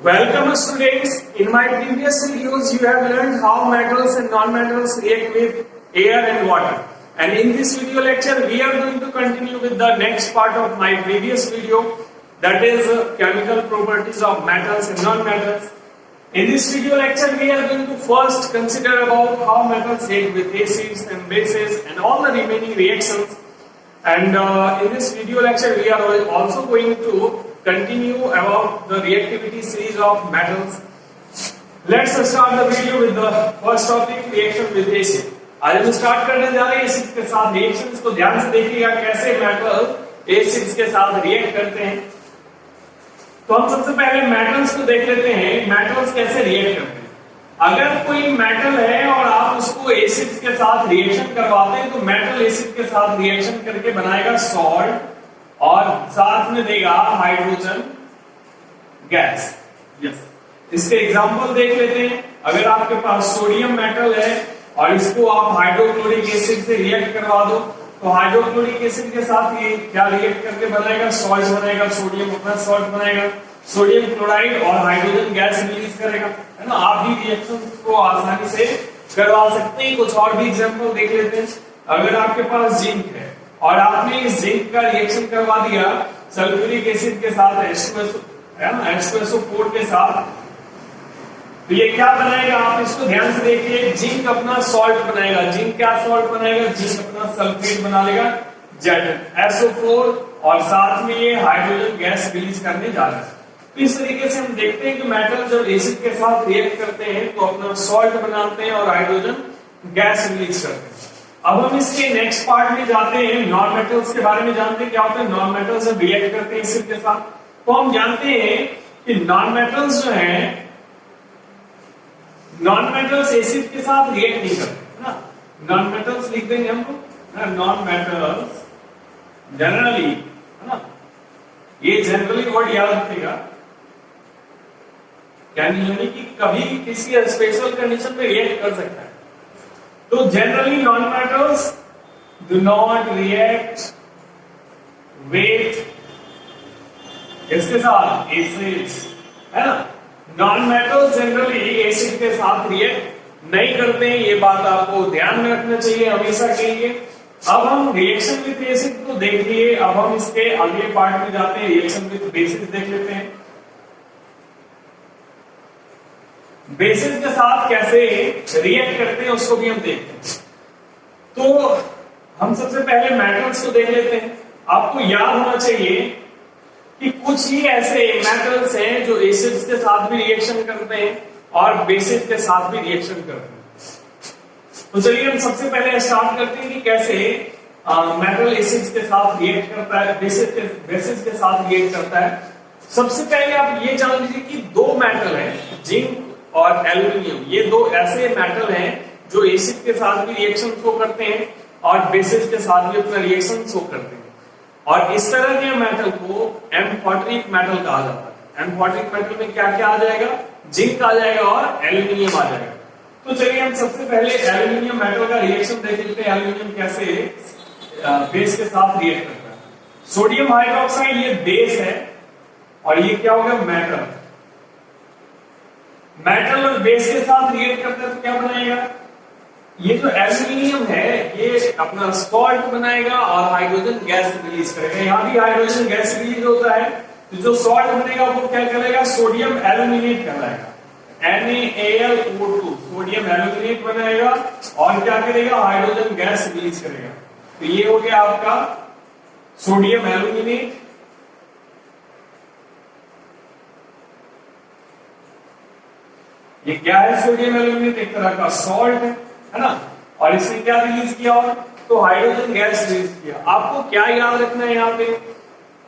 Welcome students. In my previous videos you have learned how metals and non-metals react with air and water. And in this video lecture we are going to continue with the next part of my previous video, that is chemical properties of metals and non-metals. In this video lecture we are going to first consider about how metals react with acids and bases and all the remaining reactions. And in this video lecture we are also going to continue about the reactivity series of metals. Let's start the video with the first topic, reaction with acid. आज हम start करने जा रहे हैं acids के साथ reactions को ध्यान से देखिएगा कैसे मेटल एसिड्स के साथ रिएक्ट करते हैं। तो हम सबसे पहले मेटल्स को देख लेते हैं, मेटल्स कैसे रिएक्ट करते हैं। अगर कोई मेटल है और आप उसको एसिड्स के साथ रिएक्शन करवाते हैं तो मेटल एसिड के साथ रिएक्शन करके बनाएगा सॉल्ट और साथ में देगा हाइड्रोजन गैस। यस, इसके एग्जांपल देख लेते हैं। अगर आपके पास सोडियम मेटल है और इसको आप हाइड्रोक्लोरिक एसिड से रिएक्ट करवा दो तो हाइड्रोक्लोरिक एसिड के साथ ये क्या रिएक्ट करके बनाएगा, सॉल्ट बनाएगा, सोडियम अपना सॉल्ट बनाएगा, सोडियम क्लोराइड और हाइड्रोजन गैस रिलीज करेगा, है ना। आप भी रिएक्शन को आसानी से करवा सकते हैं। कुछ और भी एग्जांपल देख लेते हैं। अगर आपके पास जिंक है और आपने इस जिंक का रिएक्शन करवा दिया सल्फ्यूरिक एसिड के साथ H2SO4 के साथ, तो ये क्या बनाएगा, आप इसको ध्यान से देखिए। जिंक अपना सॉल्ट बनाएगा। जिंक क्या सॉल्ट बनाएगा, जिंक अपना सल्फेट बना लेगा ZnSO4 और साथ में ये हाइड्रोजन गैस रिलीज करने जा रहा है। तो इस तरीके से हम देखते हैं कि मेटल जब एसिड के साथ रिएक्ट करते हैं तो अपना सॉल्ट बनाते हैं और हाइड्रोजन गैस रिलीज करते हैं। अब हम इसके नेक्स्ट पार्ट में जाते हैं, नॉन मेटल्स के बारे में जानते हैं क्या होता है। नॉन मेटल्स जब रिएक्ट करते हैं एसिड के साथ तो हम जानते हैं कि नॉन मेटल्स जो है, नॉन मेटल्स एसिड के साथ रिएक्ट नहीं करते, है ना। नॉन मेटल्स लिख देंगे हम लोग, नॉन मेटल्स जनरली, है ना। ये जनरली वर्ड याद रखिएगा, यानी कि कभी किसी स्पेशल कंडीशन में रिएक्ट कर सकता है। तो generally non metals do not react with इसके साथ एसिड्स, है ना। नॉन मेटल्स जनरली एसिड के साथ रिएक्ट नहीं करते हैं, ये बात आपको ध्यान में रखना चाहिए हमेशा के लिए। अब हम रिएक्शन विथ एसिड को देख लिए, अब हम इसके अगले पार्ट में जाते हैं, रिएक्शन विथ बेसिस देख लेते हैं। बेसिस के साथ कैसे रिएक्ट करते हैं उसको भी हम देखते हैं। तो हम सबसे पहले मेटल्स को देख लेते हैं। आपको याद होना चाहिए कि कुछ ही ऐसे मेटल्स हैं जो एसिड्स के साथ भी रिएक्शन करते हैं और बेसिस के साथ भी रिएक्शन करते हैं। तो चलिए हम सबसे पहले स्टार्ट करते हैं कि कैसे मेटल एसिड्स के साथ रिएक्ट करता है, बेसिस के साथ रिएक्ट करता है। सबसे पहले आप ये जान लीजिए कि दो मेटल हैं, जिंक और एल्यूमिनियम। ये दो ऐसे मेटल हैं जो एसिड के साथ भी रिएक्शन शो करते हैं और बेसिस के साथ भी अपना रिएक्शन शो करते हैं। और इस तरह के मेटल को एम्फॉटरिक मेटल कहा जाता है। एम्फॉटरिक मेटल में क्या क्या आ जाएगा, जिंक आ जाएगा और एल्यूमिनियम आ जाएगा। तो चलिए हम सबसे पहले एल्यूमिनियम मेटल का रिएक्शन देख लेते हैं। एल्यूमिनियम कैसे बेस के साथ रिएक्ट करता है। सोडियम हाइड्रोक्साइड ये बेस है और ये क्या होगा, मेटल। मेटल और बेस के साथ रिएक्ट करता है तो क्या बनाएगा, ये जो एल्यूमिनियम है ये अपना सॉल्ट बनाएगा और हाइड्रोजन गैस रिलीज करेगा। यहां भी हाइड्रोजन गैस रिलीज होता है तो जो सॉल्ट बनेगा वो क्या करेगा, सोडियम एल्यूमिनेट कहलाएगा, NaAlO2 सोडियम एल्यूमिनेट बनाएगा और क्या करेगा, हाइड्रोजन गैस रिलीज करेगा। तो ये हो गया आपका सोडियम एल्यूमिनेट। ये क्या है, सोडियम एल्यूमिनेट एक तरह का सॉल्ट है ना। और इसने क्या रिलीज किया, और तो हाइड्रोजन गैस रिलीज किया। आपको क्या याद रखना है यहाँ पे,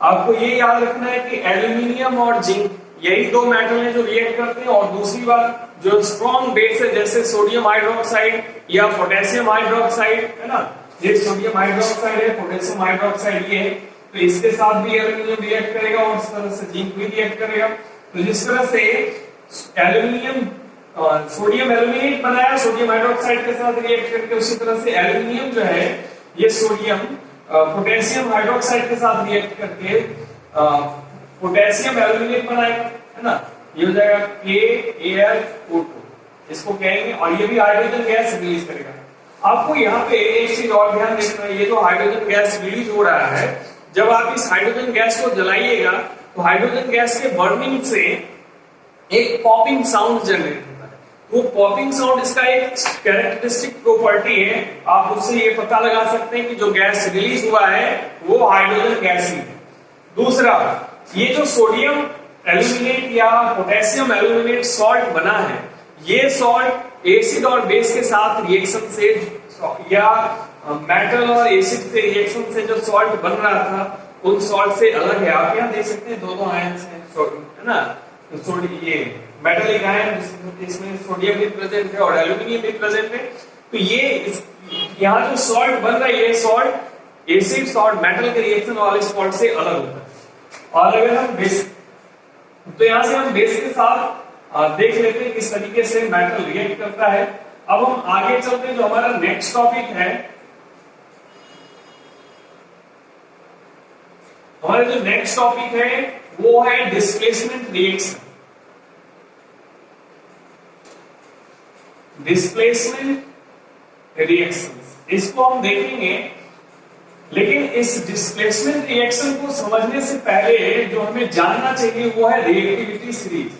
आपको ये याद रखना है कि एल्यूमिनियम और जिंक यही दो मेटल हैं जो रिएक्ट करते हैं। और दूसरी बात, जो स्ट्रॉन्ग बेस है जैसे सोडियम हाइड्रोक्साइड या पोटेशियम हाइड्रोक्साइड, है ना। ये सोडियम हाइड्रोक्साइड है, पोटेशियम हाइड्रोक्साइड ये है, तो इसके साथ भी एल्यूमिनियम रिएक्ट करेगा और इस तरह से जिंक भी रिएक्ट करेगा। तो जिस तरह से एल्यूमिनियम सोडियम एल्यूमिनेट बनाया सोडियम हाइड्रोक्साइड के साथ रिएक्ट करके, उसी तरह से एल्यूमिनियम जो है ये सोडियम पोटेशियम हाइड्रोक्साइड के साथ रिएक्ट करके पोटेशियम एल्यूमिनेट बनाएगा, है ना। ये हो जाएगा KAlO2, इसको कहेंगे, और ये भी हाइड्रोजन गैस रिलीज करेगा। आपको यहाँ पे एक चीज और ध्यान देना है, ये जो हाइड्रोजन गैस रिलीज हो रहा है, जब आप इस हाइड्रोजन गैस को जलाइएगा तो हाइड्रोजन गैस के बर्निंग से एक पॉपिंग साउंड जनरेट होता है। वो पॉपिंग साउंड इसका एक कैरेक्टरिस्टिक प्रॉपर्टी है, आप उससे ये पता लगा सकते हैं कि जो गैस रिलीज हुआ है वो हाइड्रोजन गैस ही है। दूसरा, ये जो सोडियम एल्यूमिनेट या पोटेशियम एल्यूमिनेट सॉल्ट बना है, ये सॉल्ट एसिड और बेस के साथ रिएक्शन से या मेटल और एसिड से रिएक्शन से जो सॉल्ट बन रहा था उन सॉल्ट से अलग है। आप यहाँ देख सकते हैं दो आयंस हैं, है ना, सोडियम, ये मेटलिक आयन, इसमें सोडियम भी प्रेजेंट है और एल्यूमिनियम भी प्रेजेंट है। तो ये यहाँ जो सॉल्ट बन रहा है, ये सॉल्ट एसिड और मेटल के रिएक्शन वाले सॉल्ट से अलग होता है। और अगर हम बेस, तो यहाँ से हम बेस के साथ देख लेते हैं किस तरीके से मेटल रिएक्ट करता है। अब हम आगे चलते हैं, जो हमारा नेक्स्ट टॉपिक है, हमारा जो नेक्स्ट टॉपिक है वो है डिस्प्लेसमेंट रिएक्शन। डिस्प्लेसमेंट रिएक्शन इसको हम देखेंगे, लेकिन इस डिस्प्लेसमेंट रिएक्शन को समझने से पहले जो हमें जानना चाहिए वो है रिएक्टिविटी सीरीज।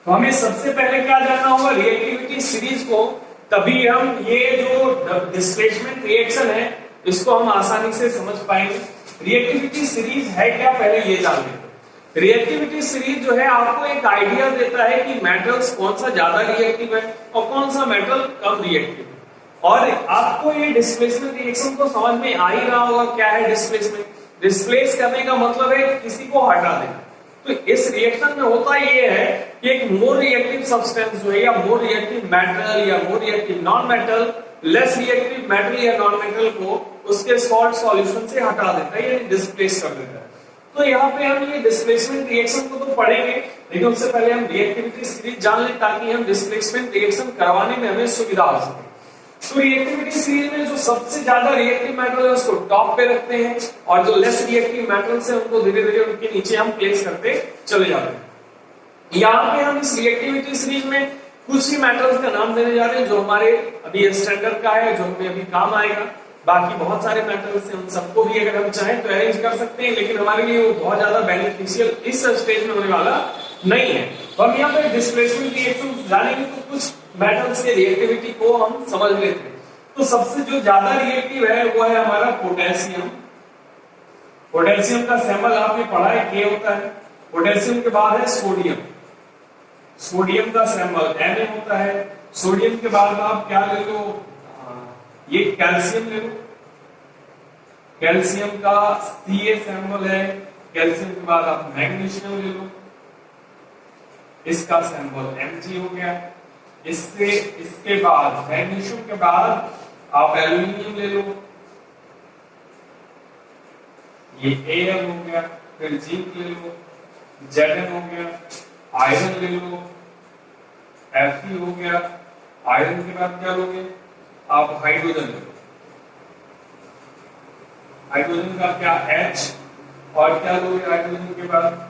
तो हमें सबसे पहले क्या जानना होगा, रिएक्टिविटी सीरीज को, तभी हम ये जो डिस्प्लेसमेंट रिएक्शन है इसको हम आसानी से समझ पाएंगे। रिएक्टिविटी सीरीज है क्या, पहले ये जान लेते। रिएक्टिविटी सीरीज जो है आपको एक आइडिया देता है कि मेटल्स कौन सा ज्यादा रिएक्टिव है और कौन सा मेटल कम रिएक्टिव है। और आपको ये डिस्प्लेसमेंट रिएक्शन को समझ में आ ही रहा होगा क्या है डिस्प्लेसमेंट। डिस्प्लेस करने का मतलब है किसी को हटा देना। तो इस रिएक्शन में होता ये है कि एक मोर रिएक्टिव सब्सटेंस जो है, या मोर रिएक्टिव मेटल या more reactive non metal less reactive metal या नॉन मेटल को उसके सॉल्ट सॉल्यूशन से हटा देता है, ये डिस्प्लेस कर देता है। तो यहाँ पे हम ये डिस्प्लेसमेंट रिएक्शन को तो पढ़ेंगे, लेकिन उससे पहले हम रिएक्टिविटी सीरीज जान लें ताकि हम डिस्प्लेसमेंट रिएक्शन करवाने में हमें सुविधा हो सके। तो रिएक्टिविटी सीरीज में जो सबसे ज्यादा रिएक्टिव मेटल है उसको टॉप पे रखते हैं, और जो लेस रिएक्टिव मेटल्स है उनको धीरे धीरे उनके नीचे हम प्लेस करते चले जाते हैं। यहाँ पे हम इस रिएक्टिविटी सीरीज में कुछ ही मेटल्स का नाम देने जा रहे हैं जो हमारे अभी स्टैंडर्ड का है, जो हमें अभी काम आएगा। बाकी बहुत सारे मेटल्स हैं, उन सबको भी अगर हम चाहें तो अरेंज कर सकते हैं, लेकिन हमारे लिए वो बहुत ज्यादा बेनिफिशियल इस स्टेज में होने वाला नहीं है। तो हम यहाँ पे डिस्प्लेसमेंट रिएक्शन जानेंगे तो कुछ मेटल्स के रिएक्टिविटी को हम समझ लेते हैं। तो सबसे जो ज्यादा रिएक्टिव है वो है हमारा पोटेशियम। पोटेशियम का सैंपल आपने पढ़ा है, के होता है। पोटेशियम के बाद है सोडियम। सोडियम का सैंपल Na होता है। सोडियम के बाद आप क्या ले लो, ये कैल्शियम ले लो। कैल्शियम का Ca सैंपल है। कैल्शियम के बाद आप मैग्नीशियम ले लो, इसका सैंपल Mg हो गया। इसके बाद मैग्नीशियम के बाद आप एल्यूमिनियम ले लो, ये Al हो गया। फिर जिंक ले लो, Zn हो गया। आयरन ले लो, Fe हो गया। आयरन के बाद क्या लोगे आप, हाइड्रोजन ले लो। हाइड्रोजन का क्या H, और क्या लोगे हाइड्रोजन के बाद,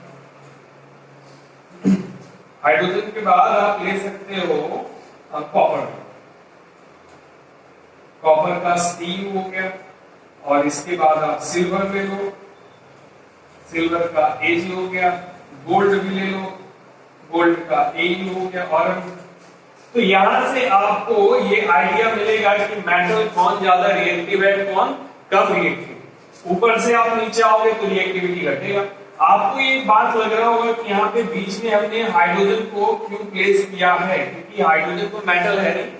हाइड्रोजन के बाद आप ले सकते हो कॉपर। कॉपर का Cu हो गया, और इसके बाद आप सिल्वर ले लो। सिल्वर का Ag हो गया। गोल्ड भी ले लो, गोल्ड का Au हो गया। और तो यहां से आपको ये आइडिया मिलेगा कि मेटल कौन ज्यादा रिएक्टिव है, कौन कम रिएक्टिव। ऊपर से आप नीचे आओगे तो रिएक्टिविटी घटेगा। आपको ये बात लग रहा होगा कि यहाँ पे बीच में हमने हाइड्रोजन को क्यों प्लेस किया है, क्योंकि हाइड्रोजन तो मेटल है नहीं।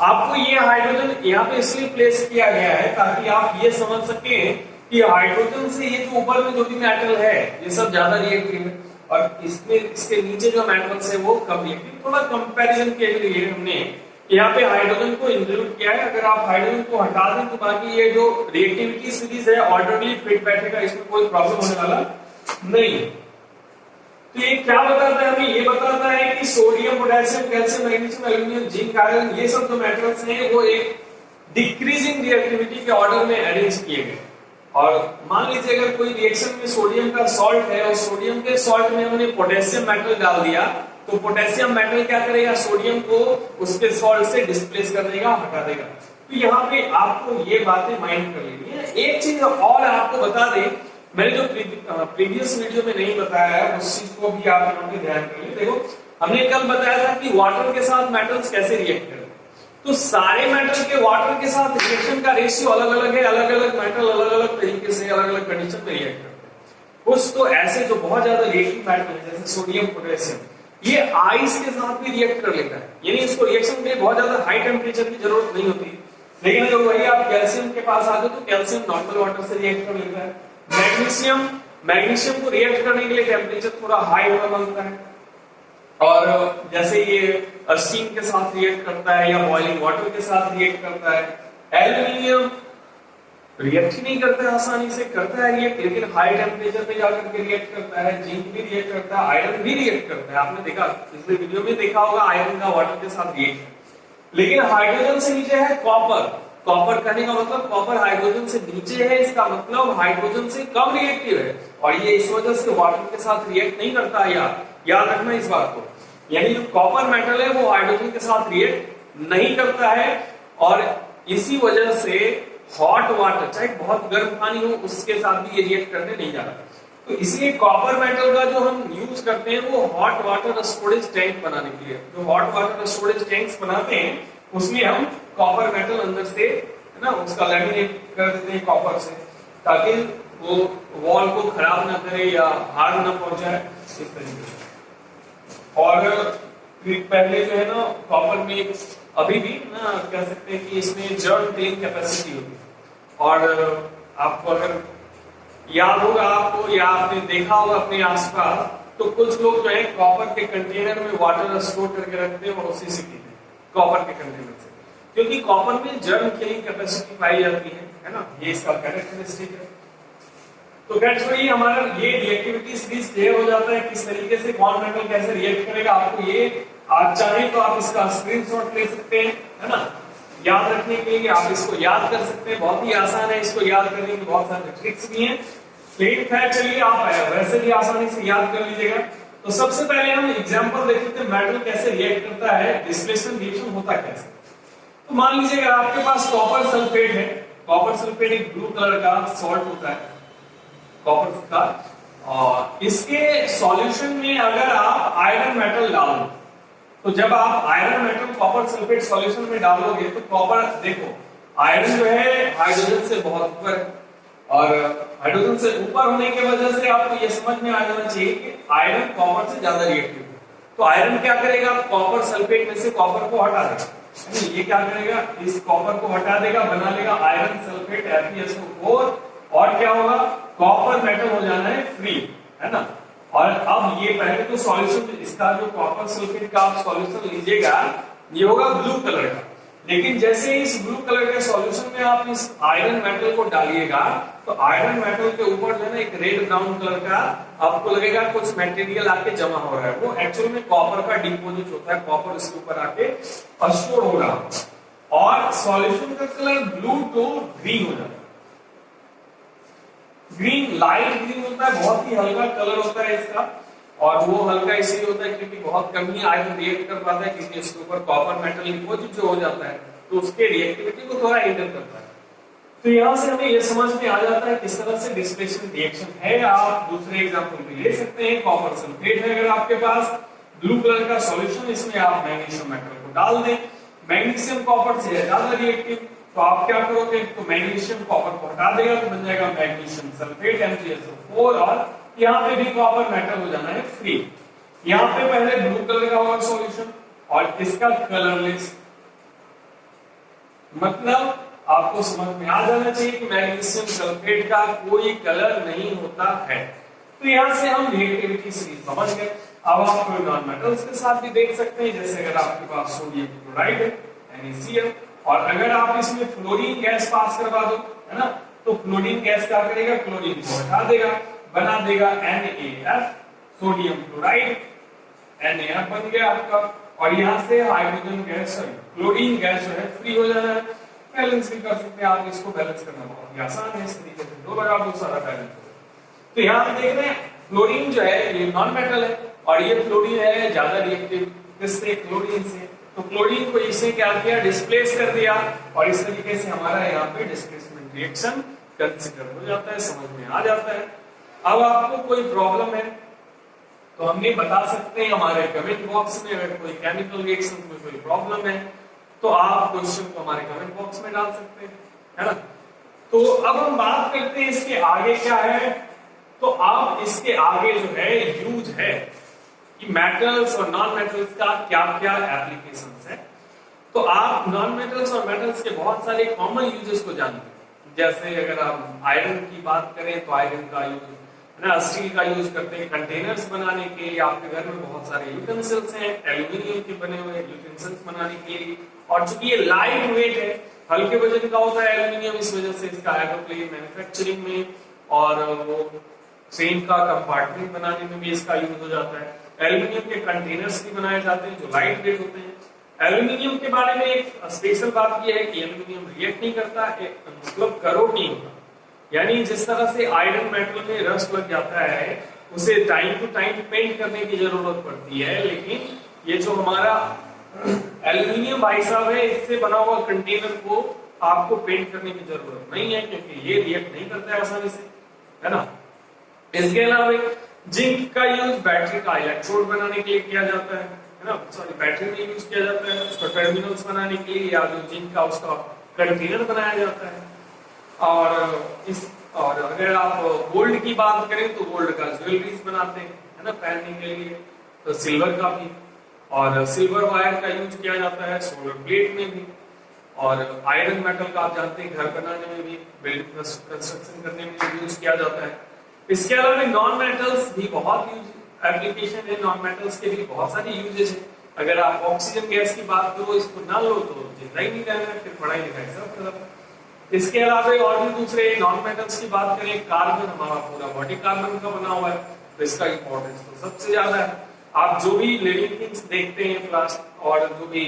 आपको ये हाइड्रोजन यहाँ पे इसलिए प्लेस किया गया है ताकि आप ये समझ सके कि हाइड्रोजन से ये जो ऊपर में जो भी मेटल है ये सब ज्यादा रिएक्टिव है, और इसमें इसके नीचे जो मेटल्स है वो कम रिएक्टिव। थोड़ा कंपैरिजन के लिए हमने यहाँ पे हाइड्रोजन को इंक्लूड किया है। अगर आप हाइड्रोजन को हटा दें तो बाकी ये जो रिएक्टिविटी सीरीज है ऑर्डरली फिट बैठेगा, इसमें कोई प्रॉब्लम होने वाला नहीं। तो ये क्या बताता है हमें, ये बताता है कि sodium, potassium, calcium, magnesium, aluminium, zinc, iron, ये सब जो मेटल्स हैं वो एक डिक्रीजिंग रिएक्टिविटी के ऑर्डर में अरेंज किए गए। और मान लीजिए अगर कोई रिएक्शन में सोडियम का सॉल्ट है और सोडियम के सॉल्ट में हमने पोटेशियम मेटल डाल दिया, तो पोटेशियम मेटल क्या करेगा, सोडियम को उसके सॉल्ट से डिस्प्लेस कर देगा, हटा देगा। तो यहाँ पे आपको ये बातें माइंड कर लेनी है। एक चीज और आपको बता दें, मैंने जो प्रीवियस वीडियो में नहीं बताया है उस चीज को भी आप यहाँ पे ध्यान कर ले। देखो हमने कल बताया था कि वाटर के साथ मेटल्स कैसे रिएक्ट करें। तो सारे मेटल के वाटर के साथ रिएक्शन का रेशियो अलग अलग है, अलग अलग मेटल अलग अलग तरीके से अलग अलग कंडीशन में रिएक्ट करते हैं। कुछ तो ऐसे जो बहुत ज्यादा रिएक्टिव मेटल है जैसे सोडियम, पोटेशियम, ये आइस के साथ भी रिएक्ट कर लेता है, यानी इसको रिएक्शन के लिए बहुत ज्यादा हाई टेम्परेचर की जरूरत नहीं होती। लेकिन अगर वही आप कैल्शियम के पास आ जाओ तो कैल्शियम नॉर्मल वाटर से रिएक्ट कर लेता है। मैग्नीशियम को रिएक्ट करने के लिए टेम्परेचर थोड़ा हाई होना मांगता है, और जैसे ये स्टीम के साथ रिएक्ट करता है या बॉइलिंग वाटर के साथ रिएक्ट करता है। एल्यूमिनियम रिएक्ट ही नहीं करता है, आसानी से करता है रिएक्ट, लेकिन हाई टेम्परेचर पे जाकर के रिएक्ट करता है। जिंक भी रिएक्ट करता है, आयरन भी रिएक्ट करता है, आपने देखा पिछले वीडियो में देखा होगा आयरन का वाटर के साथ रिएक्ट। लेकिन हाइड्रोजन से नीचे है कॉपर। कॉपर कहने का मतलब कॉपर हाइड्रोजन से नीचे है, इसका मतलब हाइड्रोजन से कम रिएक्टिव है, और ये इस वजह से वाटर के साथ रिएक्ट नहीं करता है। याद रखना इस बात को, यानी जो कॉपर मेटल है वो हाइड्रोजन के साथ रिएक्ट नहीं करता है, और इसी वजह से हॉट वाटर, चाहे बहुत गर्म पानी हो, उसके साथ भी ये रिएक्ट करने नहीं जा रहा। तो इसलिए कॉपर मेटल का जो हम यूज करते हैं वो हॉट वाटर स्टोरेज टैंक बनाने के लिए, जो हॉट वाटर स्टोरेज टैंक्स बनाते हैं उसमें हम कॉपर मेटल अंदर से, है ना, उसका लैमिनेट कर देते हैं कॉपर से, ताकि वो वॉल को खराब ना करे या हार्ड ना पहुंचाए, इस तरीके से। और पहले जो है ना कॉपर में अभी भी ना कह सकते हैं कि इसमें जर्म किलिंग कैपेसिटी होती है। और आपको अगर याद होगा आपको, या आपने देखा होगा अपने आसपास, तो कुछ लोग जो है कॉपर के कंटेनर में वाटर स्टोर करके रखते हैं और उसी से पीते हैं, कॉपर के कंटेनर से, क्योंकि कॉपर में जर्म किलिंग कैपेसिटी पाई जाती है ना, ये इसका कैरेक्टरिस्टिक है। तो फ्रेंड्स ये हमारा ये रिएक्टिविटी सीरीज क्लियर हो जाता है किस तरीके से कौन मेटल कैसे रिएक्ट करेगा। आपको ये आज चाहे तो आप इसका स्क्रीनशॉट ले सकते हैं, है ना, याद रखने के लिए आप इसको याद कर सकते हैं, बहुत ही आसान है, इसको याद करने की बहुत सारे ट्रिक्स भी हैं। लेकिन खैर चलिए आप वैसे भी आसानी से याद कर लीजिएगा। तो सबसे पहले हम एग्जांपल देख लेते हैं मेटल कैसे रिएक्ट करता है, डिस्प्लेसमेंट रिएक्शन होता कैसे। तो मान लीजिए अगर आपके पास कॉपर सल्फेट है, कॉपर सल्फेट एक ब्लू कलर का सॉल्ट होता है कॉपर का, और इसके सॉल्यूशन में अगर आप आयरन मेटल डालो, तो जब आप iron metal copper sulphate solution में डालोगे तो कॉपर, देखो आयरन जो है हाइड्रोजन से बहुत ऊपर है, और हाइड्रोजन से ऊपर होने की वजह से आपको ये समझ में आ जाना चाहिए कि आयरन कॉपर से ज्यादा रिएक्टिव है। तो आयरन क्या करेगा, कॉपर सल्फेट में से कॉपर को हटा देगा, ये क्या करेगा, इस कॉपर को हटा देगा, बना लेगा आयरन सल्फेट FeSO4, और क्या होगा, कॉपर मेटल हो जाना है फ्री, है ना। और अब ये पहले तो सॉल्यूशन, इसका जो कॉपर सल्फेट का आप सॉल्यूशन लीजिएगा ये होगा ब्लू कलर का, लेकिन जैसे इस ब्लू कलर के सॉल्यूशन में आप इस आयरन मेटल को डालिएगा तो आयरन मेटल के ऊपर जो है ना एक रेड ब्राउन कलर का आपको लगेगा कुछ मटेरियल आके जमा हो रहा है, वो एक्चुअल में कॉपर का डिपोजिट होता है, कॉपर इसके ऊपर आके स्टोर हो रहा है, और सॉल्यूशन का कलर ब्लू टू ग्रीन हो जाता है। ग्रीन लाइट ग्रीन होता है, बहुत ही हल्का कलर होता है इसका, और वो हल्का इसलिए होता है क्योंकि बहुत कम ही आयरन रिएक्ट कर पाता है, क्योंकि इसके ऊपर कॉपर मेटल डिपोजिट जो हो जाता है तो उसके रिएक्टिविटी को थोड़ा हिंडर करता है। तो यहां से हमें ये समझ में आ जाता है किस तरह से डिस्प्लेसमेंट रिएक्शन है। आप दूसरे एग्जांपल भी ले सकते हैं, कॉपर सल्फेट है अगर आपके पास, ब्लू कलर का सॉल्यूशन, इसमें आप मैग्नीशियम मेटल को डाल दें, मैग्नीशियम कॉपर से ज्यादा रिएक्टिव, तो आप क्या करोगे, तो मैग्नीशियम कॉपर को हटा देगा तो बन जाएगा मैग्नीशियम सल्फेट MgSO4, और यहाँ पे भी कॉपर मेटल हो जाना है फ्री। यहाँ पे पहले ब्लू कलर का होगा सॉल्यूशन और इसका कलरलेस, मतलब आपको समझ में आ जाना चाहिए कि मैग्नीशियम सल्फेट का कोई कलर नहीं होता है। तो यहाँ से हम रिएक्टिविटी सीरीज समझ गए। अब आप नॉन मेटल्स के साथ भी देख सकते हैं, जैसे अगर आपके पास सोडियम क्लोराइड है NaCl, और अगर आप इसमें फ्लोरीन गैस पास करवा दो, है ना, तो फ्लोरीन गैस क्या करेगा, क्लोरीन को हटा देगा, बना देगा NaF, सोडियम क्लोराइड, NaF बन गया आपका, और यहाँ से हाइड्रोजन गैस, क्लोरीन गैस जो है फ्री हो जाना है। बैलेंस भी कर सकते हैं आप, इसको बैलेंस करना बहुत ही आसान है, इस तरीके से दो लगा दो सारा बैलेंस हो जाएगा। तो यहाँ हम देख रहे हैं क्लोरीन जो है ये नॉन मेटल है और ये फ्लोरीन है ज्यादा रिएक्टिव किससे, क्लोरीन से। तो क्लोरीन को इसने क्या किया, डिस्प्लेस कर दिया और इस तरीके से हमारा यहाँ पे डिस्प्लेसमेंट रिएक्शन कंसीडर हो जाता है, समझ में आ जाता है। अब आपको कोई प्रॉब्लम है तो हमने बता सकते हैं हमारे कमेंट बॉक्स में, अगर कोई केमिकल रिएक्शन में कोई प्रॉब्लम है तो आप क्वेश्चन को हमारे कमेंट बॉक्स में डाल सकते हैं, है ना। तो अब हम बात करते हैं इसके आगे क्या है। तो अब इसके आगे जो है यूज है कि मेटल्स और नॉन मेटल्स का क्या क्या एप्लीकेशंस है। तो आप नॉन मेटल्स और मेटल्स के बहुत सारे कॉमन यूजेस को जानते हैं। जैसे अगर हम आयरन की बात करें तो आयरन का यूज है ना, स्टील का यूज करते हैं कंटेनर्स बनाने के लिए। आपके घर में बहुत सारे यूटेंसिल्स हैं एल्यूमिनियम के बने हुए यूटेंसिल्स बनाने के लिए, और चूंकि ये लाइट वेट है, हल्के वजन का होता है एल्यूमिनियम, इस वजह से इसका एरोप्लेन मैन्युफैक्चरिंग में और वो ट्रेन का कंपार्टमेंट बनाने में भी इसका यूज हो जाता है। एल्यूमिनियम के कंटेनर्स भी बनाए जाते हैं जो लाइट वेट होते हैं। एल्यूमिनियम के बारे में एक स्पेशल बात यह है कि एल्यूमिनियम रिएक्ट नहीं करता, मतलब करोड नहीं होता। यानी जिस तरह से आयरन मेटल में रस्ट लग जाता है उसे टाइम टू टाइम पेंट करने की जरूरत पड़ती है, लेकिन ये जो हमारा एल्यूमिनियम भाई साहब है इससे बना हुआ कंटेनर को आपको पेंट करने की जरूरत नहीं है, क्योंकि ये रिएक्ट नहीं करता है आसानी से, है ना। इसके अलावा जिंक का यूज बैटरी का इलेक्ट्रोड बनाने के लिए किया जाता है ना, सॉरी बैटरी में यूज किया जाता है उसका टर्मिनल्स बनाने के लिए, या जो जिंक का उसका कंटेनर बनाया जाता है। और अगर आप गोल्ड की बात करें तो गोल्ड का ज्वेलरीज बनाते हैं, है ना, पहनने के लिए। तो सिल्वर का भी, और सिल्वर वायर का यूज किया जाता है सोलर प्लेट में भी, और आयरन मेटल का आप जानते हैं घर बनाने में भी, बिल्डिंग कंस्ट्रक्शन करने में भी यूज किया जाता है। इसके अलावा नॉन मेटल्स भी बहुत यूज एप्लीकेशन है, नॉन मेटल्स के भी बहुत सारी यूजेस है। अगर आप ऑक्सीजन गैस की बात करो, इसको ना लो तो जिंदा ही नहीं रहना, फिर पढ़ाई लिखाई सब खत्म। इसके अलावा और भी दूसरे नॉन मेटल्स की बात करें, कार्बन हमारा पूरा बॉडी कार्बन का बना हुआ है, तो इसका इंपॉर्टेंस तो सबसे ज्यादा है। आप जो भी लिविंग थिंग्स देखते हैं प्लास्टिक और जो भी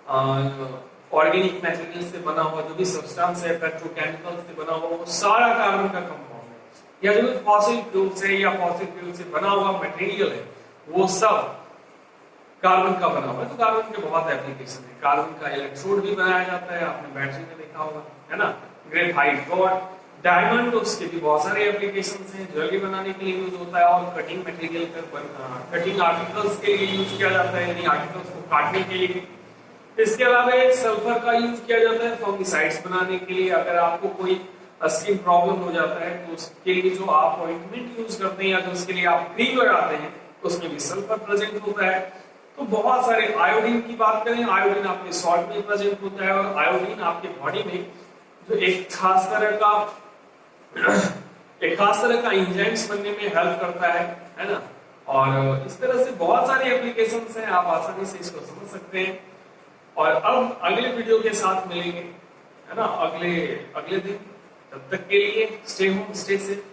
ऑर्गेनिक मटेरियल से बना हुआ जो भी सब्सटेंस है, पेट्रोकेमिकल से बना हुआ, वो सारा कार्बन का कंपाउंड है। या जो भी फॉसिल फ्यूल से या फॉसिल फ्यूल से बना हुआ मटेरियल है वो सब कार्बन का बना हुआ है। तो कार्बन के बहुत एप्लीकेशन है। कार्बन का इलेक्ट्रोड भी बनाया जाता है, आपने बैटरी में देखा होगा, है ना। ग्रेफाइट रॉड, डायमंड, उसके भी बहुत सारे एप्लीकेशंस हैं। ज्वेलरी बनाने के लिए यूज होता है, और कटिंग मटेरियल कटिंग आर्टिकल्स के लिए यूज किया जाता है, यानी आर्टिकल्स को काटने के लिए। इसके अलावा सल्फर का यूज किया जाता है फंगिसाइड्स बनाने के लिए। अगर आपको कोई स्किन प्रॉब्लम हो जाता है तो उसके लिए जो आप ऑइंटमेंट यूज करते हैं या जो उसके लिए आप क्रीम लगाते हैं उसमें भी सल्फर प्रेजेंट होता है। तो बहुत सारे, आयोडीन की बात करें, आयोडीन आपके सॉल्ट में प्रेजेंट होता है, और आयोडीन आपके बॉडी में जो एक खास तरह का एंजाइम्स बनने में हेल्प करता है ना। और इस तरह से बहुत सारी एप्लीकेशंस हैं, आप आसानी से इसको समझ सकते हैं। और अब अगले वीडियो के साथ मिलेंगे, है ना, अगले दिन। तब तक के लिए स्टे होम, स्टे सेफ।